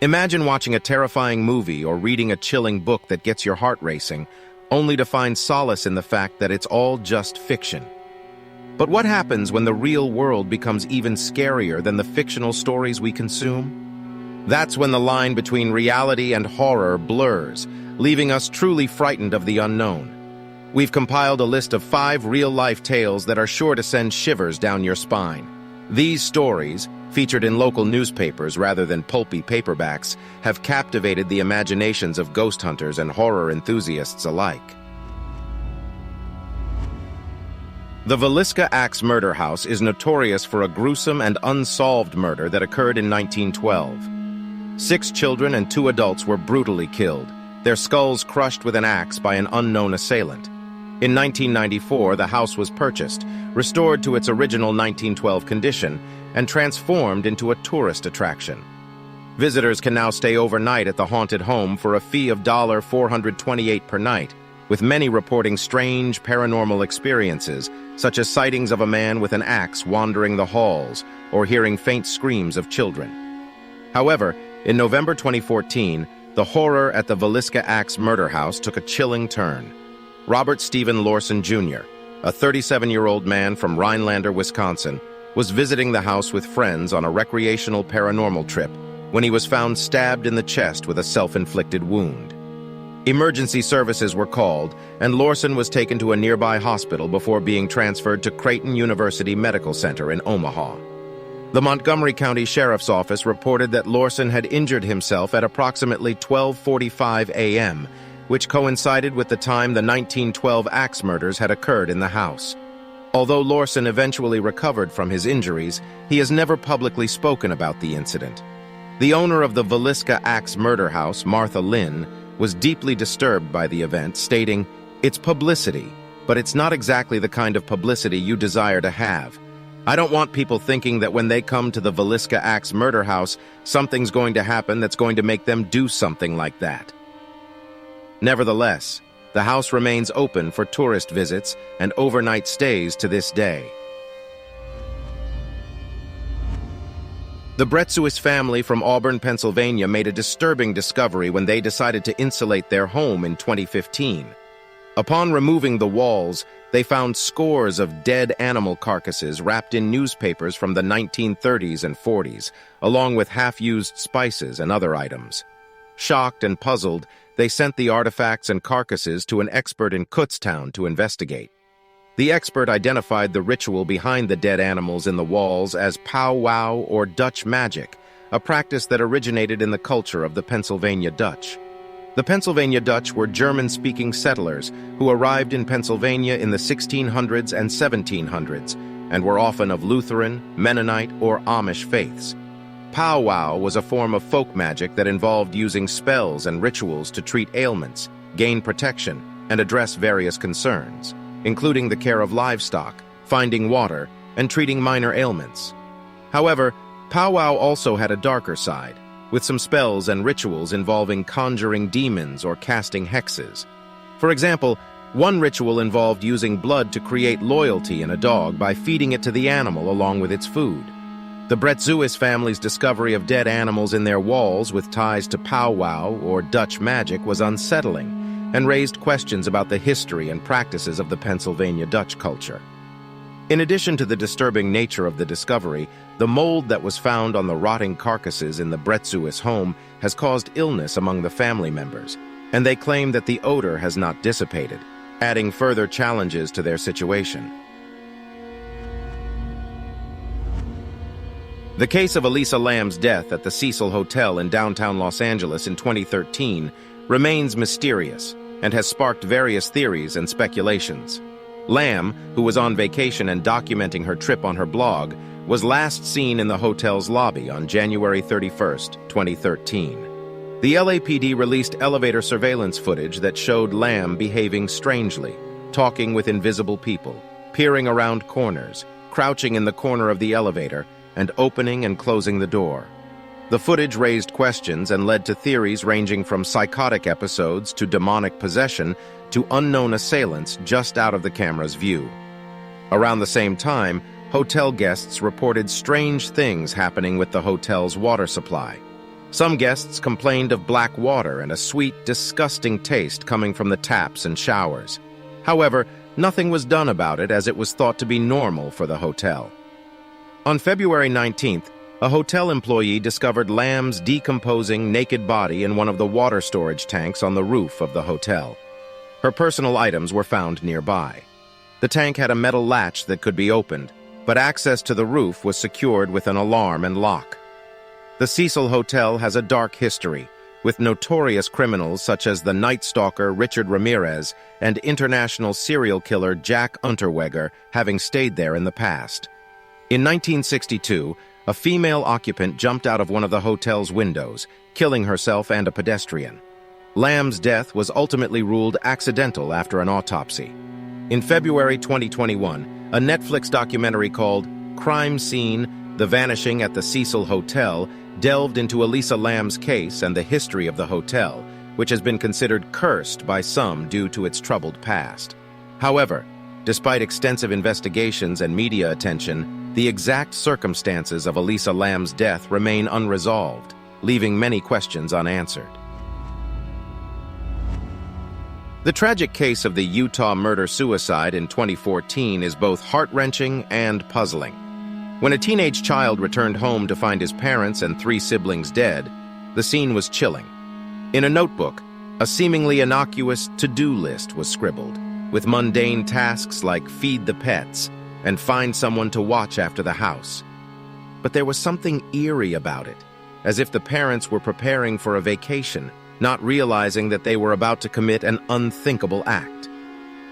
Imagine watching a terrifying movie or reading a chilling book that gets your heart racing, only to find solace in the fact that it's all just fiction. But what happens when the real world becomes even scarier than the fictional stories we consume? That's when the line between reality and horror blurs, leaving us truly frightened of the unknown. We've compiled a list of 5 real-life tales that are sure to send shivers down your spine. These stories, featured in local newspapers rather than pulpy paperbacks, have captivated the imaginations of ghost hunters and horror enthusiasts alike. The Villisca Axe Murder House is notorious for a gruesome and unsolved murder that occurred in 1912. 6 children and 2 adults were brutally killed, their skulls crushed with an axe by an unknown assailant. In 1994, the house was purchased, restored to its original 1912 condition, and transformed into a tourist attraction. Visitors can now stay overnight at the haunted home for a fee of $428 per night, with many reporting strange paranormal experiences, such as sightings of a man with an axe wandering the halls or hearing faint screams of children. However, in November 2014, the horror at the Villisca Axe Murder House took a chilling turn. Robert Stephen Lorson Jr., a 37-year-old man from Rhinelander, Wisconsin, was visiting the house with friends on a recreational paranormal trip when he was found stabbed in the chest with a self-inflicted wound. Emergency services were called, and Lorson was taken to a nearby hospital before being transferred to Creighton University Medical Center in Omaha. The Montgomery County Sheriff's Office reported that Lorson had injured himself at approximately 12:45 a.m., which coincided with the time the 1912 axe murders had occurred in the house. Although Lorson eventually recovered from his injuries, he has never publicly spoken about the incident. The owner of the Villisca Axe Murder House, Martha Lynn, was deeply disturbed by the event, stating, "It's publicity, but it's not exactly the kind of publicity you desire to have. I don't want people thinking that when they come to the Villisca Axe Murder House, something's going to happen that's going to make them do something like that." Nevertheless, the house remains open for tourist visits and overnight stays to this day. The Bretsuis family from Auburn, Pennsylvania made a disturbing discovery when they decided to insulate their home in 2015. Upon removing the walls, they found scores of dead animal carcasses wrapped in newspapers from the 1930s and 40s, along with half-used spices and other items. Shocked and puzzled, they sent the artifacts and carcasses to an expert in Kutztown to investigate. The expert identified the ritual behind the dead animals in the walls as powwow or Dutch magic, a practice that originated in the culture of the Pennsylvania Dutch. The Pennsylvania Dutch were German-speaking settlers who arrived in Pennsylvania in the 1600s and 1700s and were often of Lutheran, Mennonite, or Amish faiths. Powwow was a form of folk magic that involved using spells and rituals to treat ailments, gain protection, and address various concerns, including the care of livestock, finding water, and treating minor ailments. However, powwow also had a darker side, with some spells and rituals involving conjuring demons or casting hexes. For example, one ritual involved using blood to create loyalty in a dog by feeding it to the animal along with its food. The Bretsuis family's discovery of dead animals in their walls with ties to powwow or Dutch magic was unsettling and raised questions about the history and practices of the Pennsylvania Dutch culture. In addition to the disturbing nature of the discovery, the mold that was found on the rotting carcasses in the Bretsuis home has caused illness among the family members, and they claim that the odor has not dissipated, adding further challenges to their situation. The case of Elisa Lam's death at the Cecil Hotel in downtown Los Angeles in 2013 remains mysterious and has sparked various theories and speculations. Lam, who was on vacation and documenting her trip on her blog, was last seen in the hotel's lobby on January 31st, 2013. The LAPD released elevator surveillance footage that showed Lam behaving strangely, talking with invisible people, peering around corners, crouching in the corner of the elevator, and opening and closing the door. The footage raised questions and led to theories ranging from psychotic episodes to demonic possession to unknown assailants just out of the camera's view. Around the same time, hotel guests reported strange things happening with the hotel's water supply. Some guests complained of black water and a sweet, disgusting taste coming from the taps and showers. However, nothing was done about it as it was thought to be normal for the hotel. On February 19th, a hotel employee discovered Lamb's decomposing naked body in one of the water storage tanks on the roof of the hotel. Her personal items were found nearby. The tank had a metal latch that could be opened, but access to the roof was secured with an alarm and lock. The Cecil Hotel has a dark history, with notorious criminals such as the Night Stalker Richard Ramirez and international serial killer Jack Unterweger having stayed there in the past. In 1962, a female occupant jumped out of one of the hotel's windows, killing herself and a pedestrian. Lamb's death was ultimately ruled accidental after an autopsy. In February 2021, a Netflix documentary called Crime Scene: The Vanishing at the Cecil Hotel delved into Elisa Lam's case and the history of the hotel, which has been considered cursed by some due to its troubled past. However, despite extensive investigations and media attention, the exact circumstances of Elisa Lam's death remain unresolved, leaving many questions unanswered. The tragic case of the Utah murder-suicide in 2014 is both heart-wrenching and puzzling. When a teenage child returned home to find his parents and 3 siblings dead, the scene was chilling. In a notebook, a seemingly innocuous to-do list was scribbled, with mundane tasks like feed the pets and find someone to watch after the house. But there was something eerie about it, as if the parents were preparing for a vacation, not realizing that they were about to commit an unthinkable act.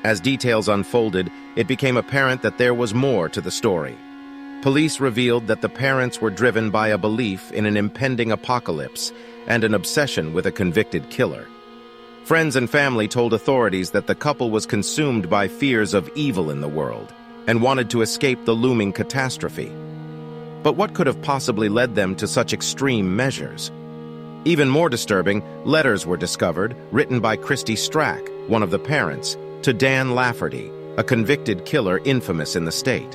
As details unfolded, it became apparent that there was more to the story. Police revealed that the parents were driven by a belief in an impending apocalypse and an obsession with a convicted killer. Friends and family told authorities that the couple was consumed by fears of evil in the world and wanted to escape the looming catastrophe. But what could have possibly led them to such extreme measures? Even more disturbing, letters were discovered, written by Christy Strack, one of the parents, to Dan Lafferty, a convicted killer infamous in the state.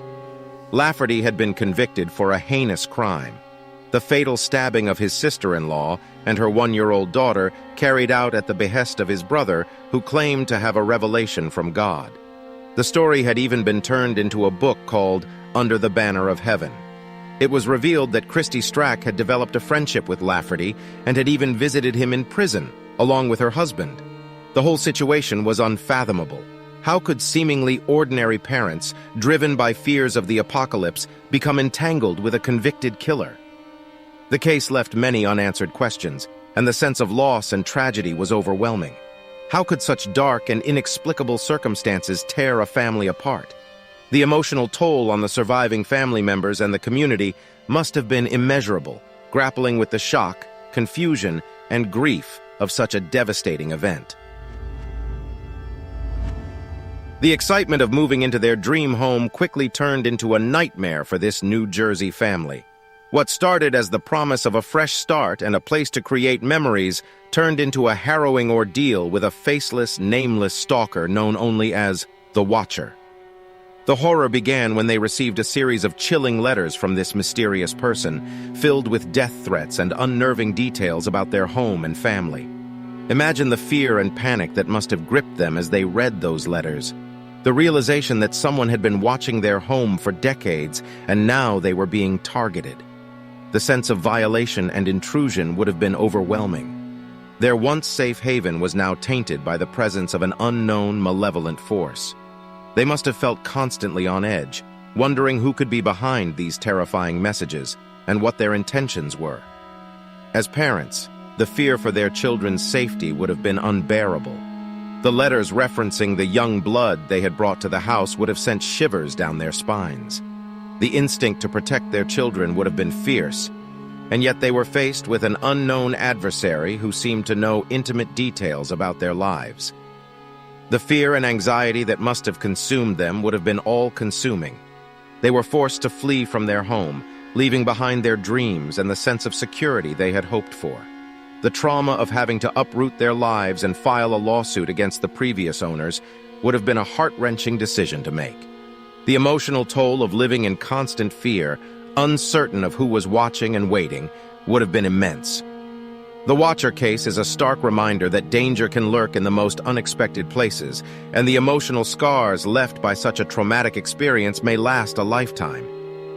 Lafferty had been convicted for a heinous crime, the fatal stabbing of his sister-in-law and her 1-year-old daughter carried out at the behest of his brother, who claimed to have a revelation from God. The story had even been turned into a book called Under the Banner of Heaven. It was revealed that Christy Strack had developed a friendship with Lafferty and had even visited him in prison, along with her husband. The whole situation was unfathomable. How could seemingly ordinary parents, driven by fears of the apocalypse, become entangled with a convicted killer? The case left many unanswered questions, and the sense of loss and tragedy was overwhelming. How could such dark and inexplicable circumstances tear a family apart? The emotional toll on the surviving family members and the community must have been immeasurable, grappling with the shock, confusion, and grief of such a devastating event. The excitement of moving into their dream home quickly turned into a nightmare for this New Jersey family. What started as the promise of a fresh start and a place to create memories turned into a harrowing ordeal with a faceless, nameless stalker known only as the Watcher. The horror began when they received a series of chilling letters from this mysterious person, filled with death threats and unnerving details about their home and family. Imagine the fear and panic that must have gripped them as they read those letters. The realization that someone had been watching their home for decades, and now they were being targeted. The sense of violation and intrusion would have been overwhelming. Their once safe haven was now tainted by the presence of an unknown, malevolent force. They must have felt constantly on edge, wondering who could be behind these terrifying messages and what their intentions were. As parents, the fear for their children's safety would have been unbearable. The letters referencing the young blood they had brought to the house would have sent shivers down their spines. The instinct to protect their children would have been fierce, and yet they were faced with an unknown adversary who seemed to know intimate details about their lives. The fear and anxiety that must have consumed them would have been all-consuming. They were forced to flee from their home, leaving behind their dreams and the sense of security they had hoped for. The trauma of having to uproot their lives and file a lawsuit against the previous owners would have been a heart-wrenching decision to make. The emotional toll of living in constant fear, uncertain of who was watching and waiting, would have been immense. The Watcher case is a stark reminder that danger can lurk in the most unexpected places, and the emotional scars left by such a traumatic experience may last a lifetime.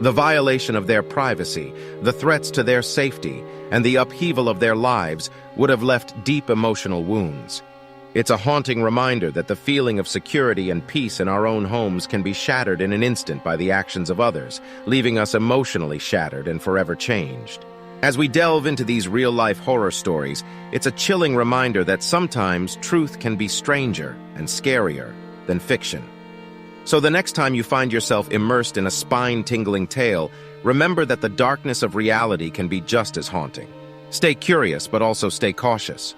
The violation of their privacy, the threats to their safety, and the upheaval of their lives would have left deep emotional wounds. It's a haunting reminder that the feeling of security and peace in our own homes can be shattered in an instant by the actions of others, leaving us emotionally shattered and forever changed. As we delve into these real-life horror stories, it's a chilling reminder that sometimes truth can be stranger and scarier than fiction. So the next time you find yourself immersed in a spine-tingling tale, remember that the darkness of reality can be just as haunting. Stay curious, but also stay cautious.